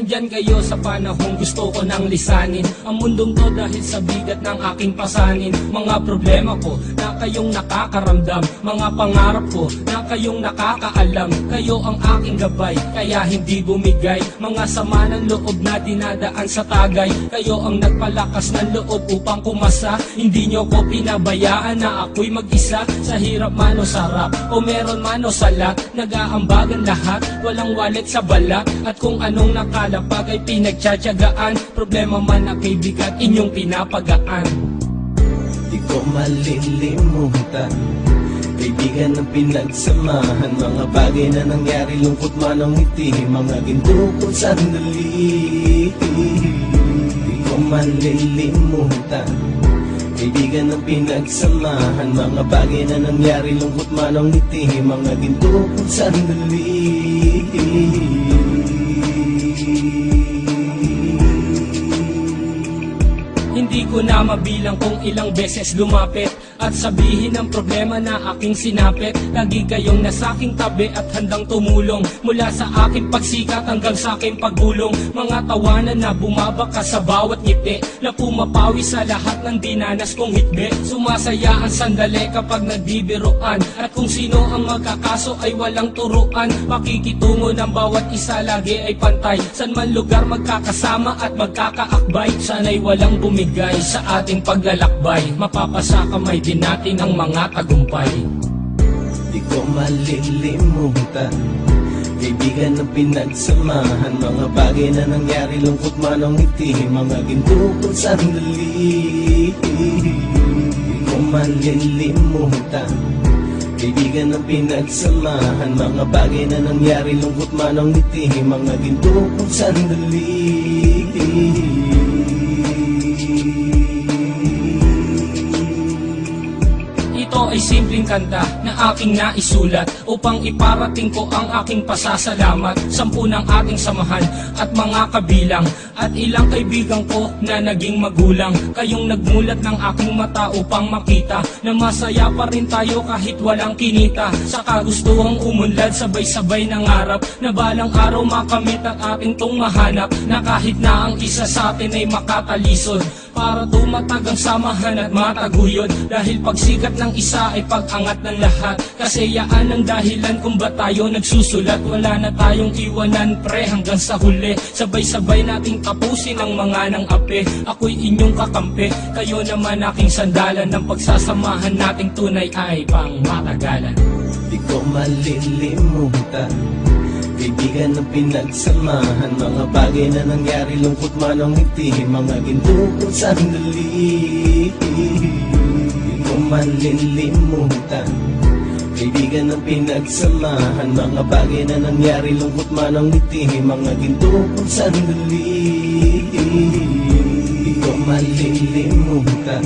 Andyan kayo sa panahong gusto ko nang lisanin ang mundong to dahil sa bigat ng aking pasanin. Mga problema ko na kayong nakakaramdam, mga pangarap ko na kayong nakakaalam. Kayo ang aking gabay, kaya hindi bumigay. Mga sama ng loob na dinadaan sa tagay, kayo ang nagpalakas ng loob upang kumasa. Hindi nyo ko pinabayaan na ako'y mag-isa. Sa hirap man o sarap, o meron man o salat, nag-aambagan lahat, walang walit sa balat. At kung anong nakalapag ay pinagtsatsagaan, problema man na kaibigan, inyong pinapagaan. Di ko malilimutan, kaibigan ng pinagsamahan, mga bagay na nangyari, lungkot man ang ngiti, mga ginto kong sandali. Di ko malilimutan, kaibigan ng pinagsamahan, mga bagay na nangyari, lungkot man ang ngiti, mga ginto kong sandali. Hindi ko na mabilang kung ilang beses lumapit at sabihin ang problema na aking sinapit. Lagi kayong nasa aking tabi at handang tumulong, mula sa aking pagsikat hanggang sa aking paggulong. Mga tawanan na bumabaka sa bawat ngiti, na pumapawi sa lahat ng dinanas kong hitbe. Sumasaya ang sandali kapag nagbibiruan, at kung sino ang magkakaso ay walang turuan. Pakikitungo ng bawat isa lagi ay pantay, san man lugar magkakasama at magkakaakbay. Sana'y walang bumigay sa ating paglalakbay, mapapasa kamay din natin ang mga tagumpay. Di ko malilimutan, kaibigan ng pinagsamahan, mga bagay na nangyari, lungkot man ang ngiti, mga ginto kong sandali. Di ko malilimutan, kaibigan ng pinagsamahan, mga bagay na nangyari, lungkot man ang ngiti, mga ginto kong sandali. Ito ay simpleng kanta na aking naisulat upang iparating ko ang aking pasasalamat. 10 ng ating samahan at mga kabilang, at ilang kaibigan ko na naging magulang. Kayong nagmulat ng aking mata upang makita na masaya pa rin tayo kahit walang kinita. Sa kagustuhang umunlad, sabay-sabay nangarap na balang araw makamit ang ating tong mahanap, na kahit na ang isa sa atin ay makatalisod, para tumatag ang samahan at mataguyod. Dahil pagsikat ng isa ay pag-angat ng lahat, kasi yaan ang dahilan kung ba tayo nagsusulat. Wala na tayong iwanan pre hanggang sa huli, sabay-sabay nating tapusin ang mga nang ape. Ako'y inyong kakampi, kayo naman aking sandalan, ng pagsasamahan nating tunay ay pang matagalan. Di ko malilimutan, kaibigan ng pinagsamahan, mga bagay na nangyari, lungkot man ang ngiti, mga ginto kong sandali. Di ko malilimutan, kaibigan ng pinagsamahan, mga bagay na nangyari, lungkot man ang ngiti, mga ginto kong sandali. Di ko malilimutan,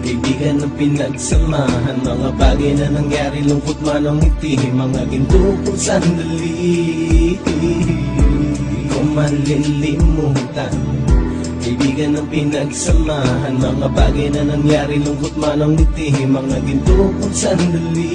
kaibigan ng pinagsamahan, mga bagay na nangyari, lungkot man ang ngiti, mga ginto kong sandali. Di ko malilimutan, kaibigan ng pinagsamahan, mga bagay na nangyari, lungkot man ang ngiti, mga ginto kong sandali.